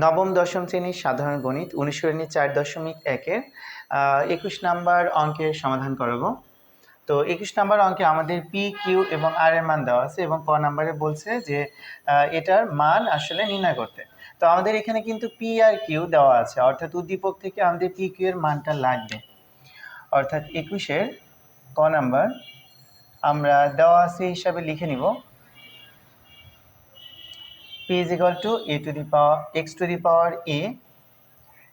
নবম দশম শ্রেণীর সাধারণ গণিত অনুশীলনী 4.1-এর 21 নাম্বার অঙ্কের সমাধান করাবো। তো 21 নাম্বার অঙ্কে আমাদের পি, কিউ এবং আর এর মান দেওয়া আছে এবং ক নাম্বারে বলছে যে এটার মান আসলে নির্ণয় করতে। তো আমাদের এখানে কিন্তু পি আর কিউ দেওয়া আছে, অর্থাৎ উদ্দীপক থেকে আমাদের পি কিউ এর মানটা লাগবে। অর্থাৎ 21-এর ক নাম্বার আমরা দেওয়া আছে হিসাবে লিখে নিব p is equal to a to the power x to the power a,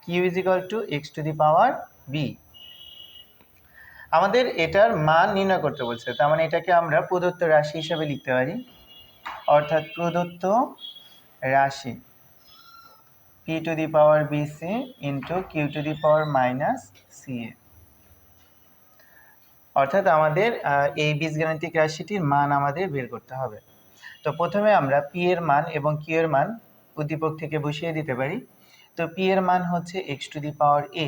q is equal to x to the power b। আমাদের এটার মান নির্ণয় করতে বলছে, তার মানে এটাকে আমরা প্রদত্ত রাশি হিসেবে লিখতে পারি, অর্থাৎ প্রদত্ত রাশি p to the power bc into q to the power minus ca। অর্থাৎ আমাদের এই বীজগাণিতিক রাশিটির মান আমাদের বের করতে হবে। তো প্রথমে আমরা p এর মান এবং q এর মান উদ্দীপক থেকে বসিয়ে দিতে পারি। তো p এর মান হচ্ছে x to the power a,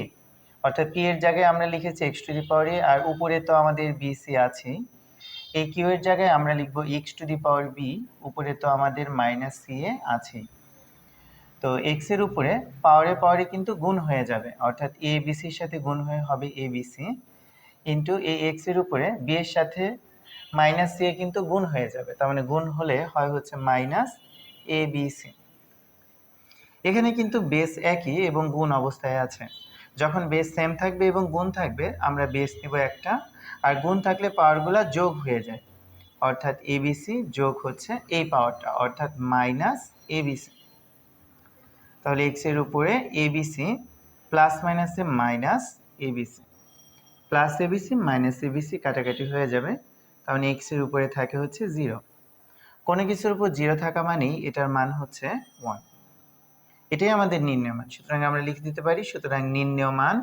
অর্থাৎ p এর জায়গায় আমরা লিখেছি x to the power a, আর উপরে তো আমাদের bc আছে। এই q এর জায়গায় আমরা লিখব x to the power b, উপরে তো আমাদের মাইনাস ca আছে। তো x এর উপরে পাওয়ারে কিন্তু গুণ হয়ে যাবে, অর্থাৎ a bc এর সাথে গুণ হয়ে হবে abc ইন্টু এই x এর উপরে b এর সাথে মাইনাস ca কিন্তু গুণ হয়ে যাবে, তার মানে গুণ হলে হয় হচ্ছে মাইনাস abc। এখানে কিন্তু বেস একই এবং গুণ অবস্থায় আছে। যখন বেস সেম থাকবে এবং গুণ থাকবে আমরা বেস নিব একটা, আর গুণ থাকলে পাওয়ারগুলো যোগ হয়ে যায়, অর্থাৎ abc যোগ হচ্ছে এই পাওয়ারটা, অর্থাৎ মাইনাস abc। তাহলে x এর উপরে abc প্লাস মাইনাসে minus abc, plus abc minus abc কাটাকাটি হয়ে যাবে, তাহলে x এর উপরে থাকে হচ্ছে 0। কোনো কিছুর উপর 0 থাকা মানেই এটার মান হচ্ছে 1। এটাই আমাদের নির্ণয় মান, সুতরাং আমরা লিখে দিতে পারি, সুতরাং নির্ণয় মান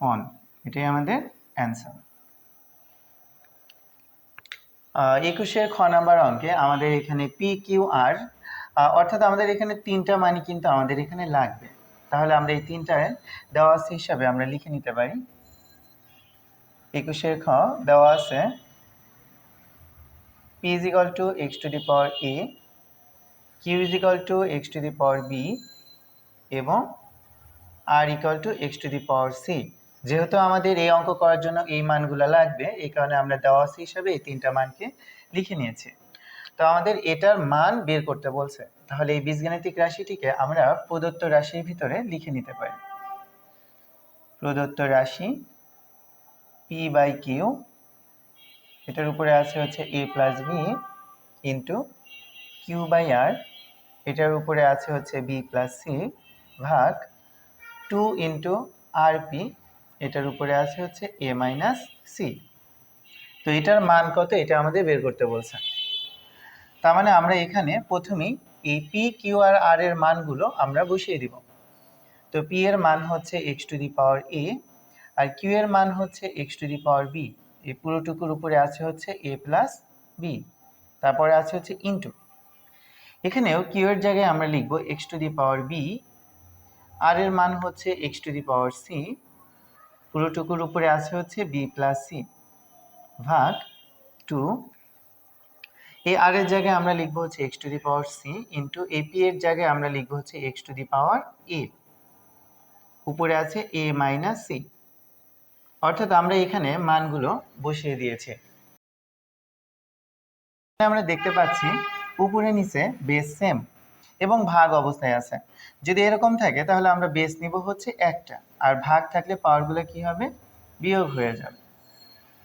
1, এটাই আমাদের অ্যান্সার। 21-এর খ নাম্বার অঙ্কে আমাদের এখানে পি কিউ আর, অর্থাৎ আমাদের এখানে তিনটা মানই কিন্তু আমাদের এখানে লাগবে। তাহলে আমরা এই তিনটায় দেওয়া আছে হিসাবে আমরা লিখে নিতে পারি। 21-এর খ দেওয়া আছে p is equal to x to the power a, q is equal to x to the power b এবং r equal to x to the power c। যেহেতু আমাদের এই অঙ্ক করার জন্য এই মানগুলো লাগবে, এই কারণে আমরা দেওয়া আছে হিসাবে এই তিনটা মানকে লিখে নিয়েছি। তো আমাদের এটার মান বের করতে বলছে, তাহলে এই বীজগাণিতিক রাশিটিকে আমরা প্রদত্ত রাশির ভিতরে লিখে নিতে পারি। প্রদত্ত রাশি p by q, এটার উপরে আছে হচ্ছে a plus b into q by r, এটার উপরে আছে হচ্ছে b plus c ভাগ 2 ইন্টু rp, এটার উপরে আছে হচ্ছে a minus c। তো এটার মান কত এটা আমাদের বের করতে বলছে, তার মানে আমরা এখানে প্রথমেই এই p q আর r এর মানগুলো আমরা বসিয়ে দিব। তো p এর মান হচ্ছে x to the power a, R q এর মান হচ্ছে x to the power b, এই পুরোটুকুর উপরে আছে হচ্ছে a plus b, তারপরে আছে হচ্ছে ইন্টু, এখানেও q এর জায়গায় আমরা লিখব x to the power b, r এর মান হচ্ছে x to the power c, পুরোটুকুর উপরে আছে হচ্ছে b plus c ভাগ 2, এই r এর জায়গায় আমরা লিখব হচ্ছে x to the power c into এই p এর জায়গায় আমরা লিখব হচ্ছে x to the power a, উপরে আছে a minus c। অর্থাৎ আমরা এখানে মানগুলো বসিয়ে দিয়েছি। আমরা দেখতে পাচ্ছি উপরে নিচে বেস সেম এবং ভাগ অবস্থায় আছে। যদি এরকম থাকে তাহলে আমরা বেস নিব হচ্ছে একটা, আর ভাগ থাকলে পাওয়ারগুলো কি হবে, বিয়োগ হয়ে যাবে।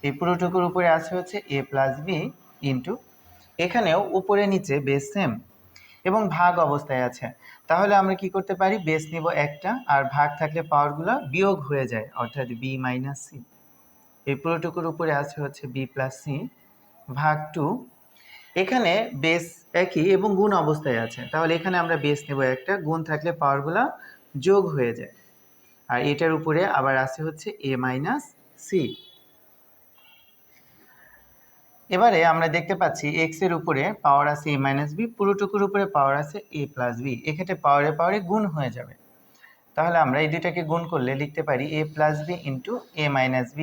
এই পুরোটুকুর উপরে আছে হচ্ছে a plus b ইন্টু, এখানেও উপরে নিচে বেস সেম এবং ভাগ অবস্থায় আছে, তাহলে আমরা কি করতে পারি, বেস নিব একটা, আর ভাগ থাকলে পাওয়ারগুলো বিয়োগ হয়ে যায়, অর্থাৎ b minus c। এই পুরোটুকুর উপরে আছে হচ্ছে b plus c ভাগ 2, এখানে বেস একই এবং গুণ অবস্থায় আছে, তাহলে এখানে আমরা বেস নেব একটা, গুণ থাকলে পাওয়ারগুলো যোগ হয়ে যায়, আর এটার উপরে আবার আছে হচ্ছে a minus c। এবারে আমরা দেখতে পাচ্ছি x এর উপরে পাওয়ার আছে a minus b, পুরোটুকুর উপরে পাওয়ার আছে a plus b, এক্ষেত্রে পাওয়ারে গুণ হয়ে যাবে, তাহলে আমরা এই দুইটাকে গুণ করলে লিখতে পারি a plus b into a minus b,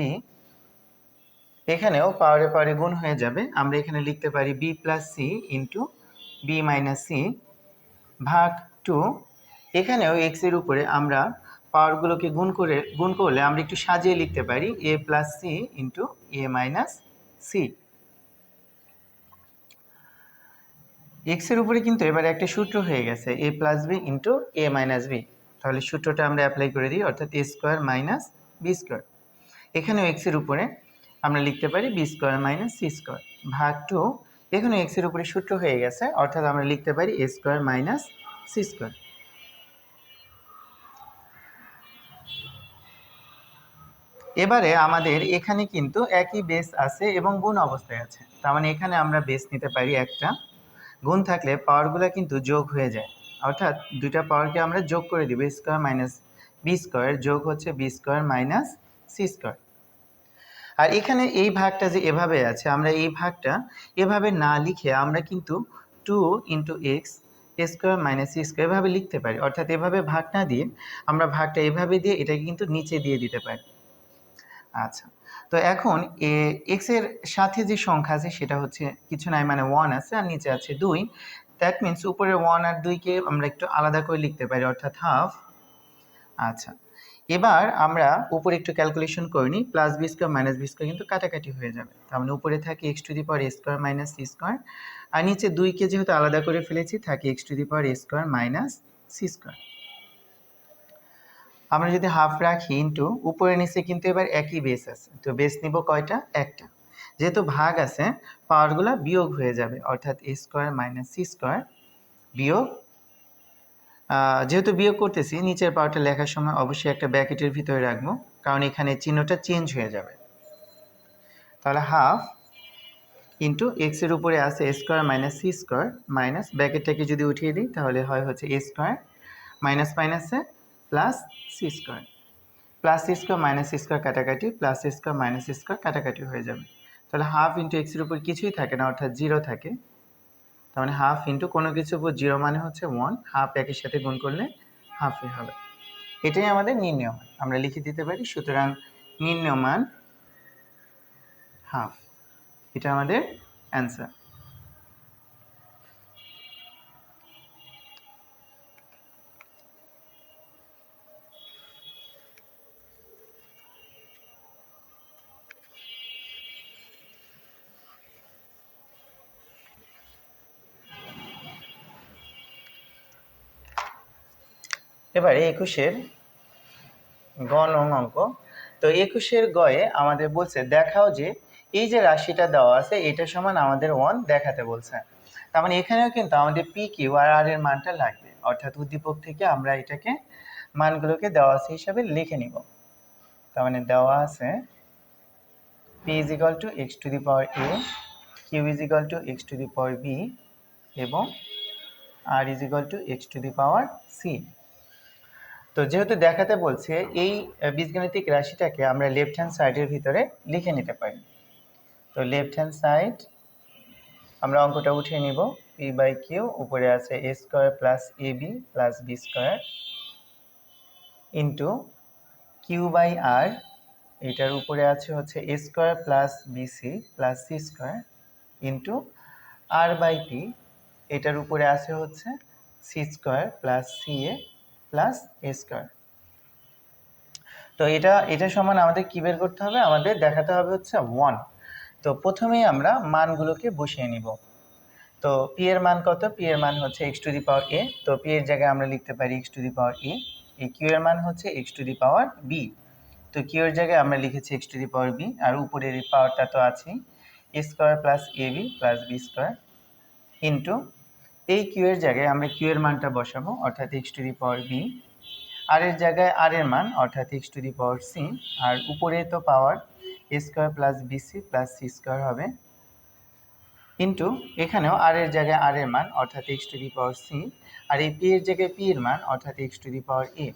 এখানেও পাওয়ারে গুণ হয়ে যাবে, আমরা এখানে লিখতে পারি b plus c into b minus c ভাগ 2, এখানেও x এর উপরে আমরা পাওয়ারগুলোকে গুণ করলে আমরা একটু সাজিয়ে লিখতে পারি a plus c into a minus c. X এর উপরে কিন্তু এবার একটা সূত্র হয়ে গেছে a plus b into a minus b. তাহলে সূত্রটা আমরা অ্যাপ্লাই করে দিই, অর্থাৎ a square minus B square. এখানেও এক্স এর উপরে আমরা লিখতে পারি b square minus C square ভাগ 2, এখানেও এক্স এর উপরে সূত্র হয়ে গেছে, অর্থাৎ আমরা লিখতে পারি a square minus C square. এবারে আমাদের এখানে কিন্তু একই বেস আছে এবং গুণ অবস্থায় আছে, তার মানে এখানে আমরা বেস নিতে পারি একটা, গুণ থাকলে পাওয়ারগুলো কিন্তু যোগ হয়ে যায়, অর্থাৎ দুইটা পাওয়ারকে আমরা যোগ করে দিব, স্কোয়ার মাইনাস বি স্কোয়ার যোগ হচ্ছে B square minus C square. আর এখানে এই ভাগটা যে এভাবে আছে, আমরা এই ভাগটা এভাবে না লিখে আমরা কিন্তু 2 into x square minus C square এভাবে লিখতে পারি, অর্থাৎ এভাবে ভাগ না দিয়ে আমরা ভাগটা এভাবে দিয়ে এটাকে কিন্তু নিচে দিয়ে দিতে পারি। আচ্ছা, তো এখন এক্স এর সাথে যে সংখ্যা আছে সেটা হচ্ছে কিছু নাই, মানে 1 আছে আর নিচে আছে 2। দ্যাট মিনস উপরে 1 আর 2কে আমরা একটু আলাদা করে লিখতে পারি, অর্থাৎ হাফ। আচ্ছা, এবার আমরা উপরে একটু ক্যালকুলেশন করে নিই, plus B square minus B square কিন্তু কাটাকাটি হয়ে যাবে, তার মানে উপরে থাকে X to the power A square minus C square, আর নিচে 2কে যেহেতু আলাদা করে ফেলেছি থাকে X to the power A square minus C square. আমরা যদি হাফ রাখি ইন্টু উপরে নিচে কিন্তু এবার একই বেস আছে, তো বেস নিব কয়টা? একটা। যেহেতু ভাগ আছে পাওয়ারগুলো বিয়োগ হয়ে যাবে, অর্থাৎ এ স্কোয়ার মাইনাস সি স্কোয়ার বিয়োগ, যেহেতু বিয়োগ করতেছি নিচের পাওয়ারটা লেখার সময় অবশ্যই একটা ব্র্যাকেটের ভিতরে রাখবো, কারণ এখানে চিহ্নটা চেঞ্জ হয়ে যাবে। তাহলে হাফ ইন্টু এক্স এর উপরে আছে এ square minus C square minus ব্র্যাকেটটাকে যদি উঠিয়ে দিই তাহলে হয় হচ্ছে এ স্কোয়ার মাইনাস মাইনাসে plus C square, plus C square minus C square কাটাকাটি, plus C square minus C square কাটাকাটি হয়ে যাবে। তাহলে হাফ ইন্টু এক্সের উপর কিছুই থাকে না, অর্থাৎ 0 থাকে, তার মানে হাফ ইন্টু কোনো কিছুর উপর 0 মানে হচ্ছে 1, হাফ একের সাথে গুণ করলে হাফই হবে। এটাই আমাদের নির্ণয় মান, আমরা লিখে দিতে পারি, সুতরাং নির্ণয় মান হাফ, এটা আমাদের অ্যান্সার। এবারে 21-এর গ নং অঙ্ক। তো 21-এর গয়ে আমাদের বলছে দেখাও যে এই যে রাশিটা দেওয়া আছে এটা সমান আমাদের 1 দেখাতে বলছে, তার মানে এখানেও কিন্তু আমাদের পি কিউ আর আর এর মানটা লাগবে, অর্থাৎ উদ্দীপক থেকে আমরা এটাকে মানগুলোকে দেওয়া আছে হিসাবে লিখে নিব। তার মানে দেওয়া আছে p is equal to x to the power a, q is equal to x to the power b এবং r is equal to x to the power c। তো যেহেতু দেখাতে বলছে এই বীজগাণিতিক রাশিটাকে আমরা লেফট হ্যান্ড সাইডের ভিতরে লিখে নিতে পারি। তো লেফট হ্যান্ড সাইড আমরা অঙ্কটা উঠিয়ে নিব, পি বাই কিউ উপরে আছে এ square plus A B plus B square into Q by R, এটার উপরে আছে হচ্ছে A square plus BC plus C square into R by P, এটার উপরে আছে হচ্ছে সি স্কোয়ার প্লাস সি এ প্লাস এ স্কোয়ার। তো এটা সমান আমাদের কি বের করতে হবে? আমাদের দেখাতে হবে হচ্ছে 1। তো প্রথমেই আমরা মানগুলোকে বসিয়ে নিব। তো পি এর মান কত? পি এর মান হচ্ছে এক্স টু দি পাওয়ার এ, তো পি এর জায়গায় আমরা লিখতে পারি এক্স টু দি পাওয়ার এ। এই কিউ এর মান হচ্ছে x to the power b, তো কিউ এর জায়গায় আমরা লিখেছি x to the power b, আর উপরের এই পাওয়ারটা তো আছেই, a square plus A B plus B square into এই কিউ এর জায়গায় আমরা কিউ এর মানটা বসাবো, অর্থাৎ x to the power b, r এর জায়গায় আর এর মান অর্থাৎ x to the power c, আর উপরে তো পাওয়ার এ square plus BC plus C square হবে ইন্টু এখানেও আর এর জায়গায় আর এর মান অর্থাৎ x to the power c, আর এই পি এর জায়গায় পি এর মান অর্থাৎ এক্স টু দি পাওয়ার এ,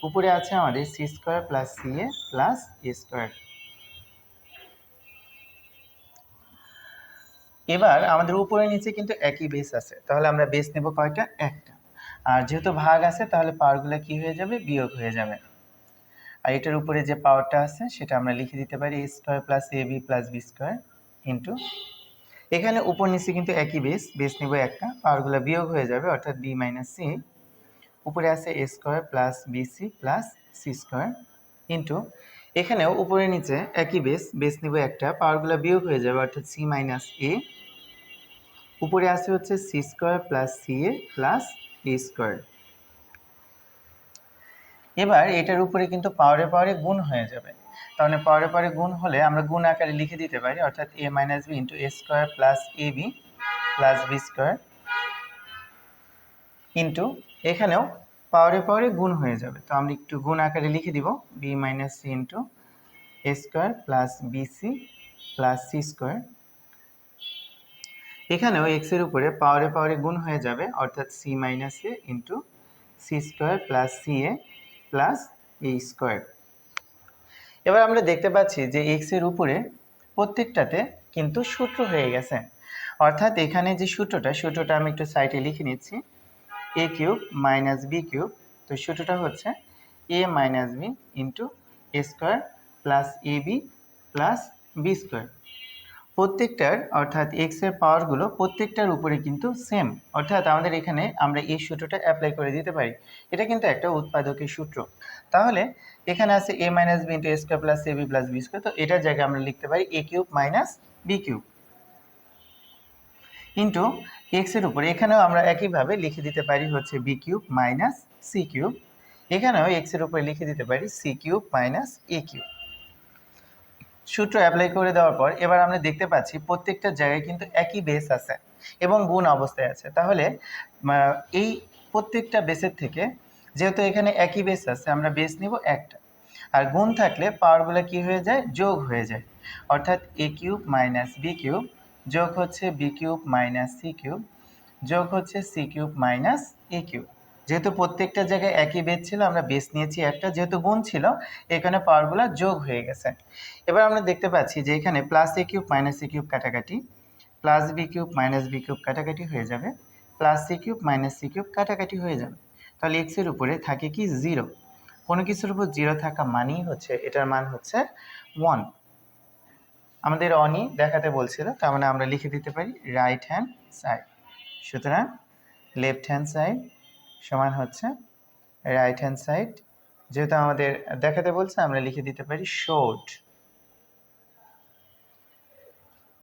উপরে আছে আমাদের সি স্কোয়ার প্লাস সি এ প্লাস এ স্কোয়ার। এবার আমাদের উপরে নিচে কিন্তু একই বেস আছে, তাহলে আমরা বেস নেব কয়টা? একটা। আর যেহেতু ভাগ আছে তাহলে পাওয়ারগুলো কি হয়ে যাবে? বিয়োগ হয়ে যাবে। আর এটার উপরে যে পাওয়ারটা আছে সেটা আমরা লিখে দিতে পারি a square plus A B plus B square into এখানে উপর নিচে কিন্তু একই বেস নেব একটা, পাওয়ারগুলো বিয়োগ হয়ে যাবে অর্থাৎ বি মাইনাস সি, উপরে আছে এ square plus BC plus C square into এখানেও উপরে নিচে একই বেস নেব একটা, পাওয়ারগুলো বিয়োগ হয়ে যাবে অর্থাৎ সি মাইনাস এ, উপরে আছে হচ্ছে সি স্কোয়ার প্লাস সি এ প্লাস এ স্কোয়ার। এবার এটার উপরে কিন্তু পাওয়ারে গুণ হয়ে যাবে, তাহলে পাওয়ারে গুণ হলে আমরা গুণ আকারে লিখে দিতে পারি অর্থাৎ a minus b into a square plus A B plus B square into এখানেও পাওয়ারে গুণ হয়ে যাবে, তো আমরা একটু গুণ আকারে লিখে দিব b minus c into a square plus BC plus C square. এখানেও এক্স এর উপরে পাওয়ারে গুণ হয়ে যাবে অর্থাৎ c minus a into c square plus C A plus A square. এবার আমরা দেখতে পাচ্ছি যে এক্স এর উপরে প্রত্যেকটাতে কিন্তু সূত্র হয়ে গেছে, অর্থাৎ এখানে যে সূত্রটা আমি একটু সাইডে লিখে নিচ্ছি, এ কিউব মাইনাস বি কিউব, তো সূত্রটা হচ্ছে এ minus b into a square plus A B plus B square. প্রত্যেকটার অর্থাৎ এক্স এর পাওয়ারগুলো প্রত্যেকটার উপরে কিন্তু সেম, অর্থাৎ আমাদের এখানে আমরা এই সূত্রটা অ্যাপ্লাই করে দিতে পারি, এটা কিন্তু একটা উৎপাদকের সূত্র। তাহলে এখানে আছে a minus b into a square plus A B plus B square, তো এটার জায়গায় আমরা লিখতে পারি a cube minus b cube into x এর উপরে এখানেও আমরা একইভাবে লিখে দিতে পারি হচ্ছে b cube minus c cube, এখানেও এক্স এর উপরে লিখে দিতে পারি c cube minus a cube. সূত্র অ্যাপ্লাই করে দেওয়ার পর এবার আমরা দেখতে পাচ্ছি প্রত্যেকটা জায়গায় কিন্তু একই বেস আছে এবং গুণ অবস্থায় আছে, তাহলে এই প্রত্যেকটা বেসের থেকে যেহেতু এখানে একই বেস আছে আমরা বেস নিব একটা, আর গুণ থাকলে পাওয়ারগুলো কি হয়ে যায়, যোগ হয়ে যায়, অর্থাৎ a cube minus b cube যোগ হচ্ছে b cube minus c cube যোগ হচ্ছে c cube minus a cube. যেহেতু প্রত্যেকটা জায়গায় একই বেস ছিল আমরা বেস নিয়েছি একটা, যেহেতু গুণ ছিল এখানে পাওয়ারগুলো যোগ হয়ে গেছে। এবার আমরা দেখতে পাচ্ছি যে এখানে plus a cube minus a cube কাটাকাটি, plus b cube minus b cube কাটাকাটি হয়ে যাবে, plus c cube minus c cube কাটাকাটি হয়ে যাবে, তাহলে এক্স এর উপরে থাকে কি জিরো, কোনো কিছুর উপর জিরো থাকা মানেই হচ্ছে এটার মান হচ্ছে 1, আমাদের অনই দেখাতে বলছিল, তার মানে আমরা লিখে দিতে পারি রাইট হ্যান্ড সাইড, সুতরাং লেফট হ্যান্ড সাইড সমান হচ্ছে রাইট হ্যান্ড সাইড, যেহেতু আমাদের দেখাতে বলছে আমরা লিখে দিতে পারি শোড।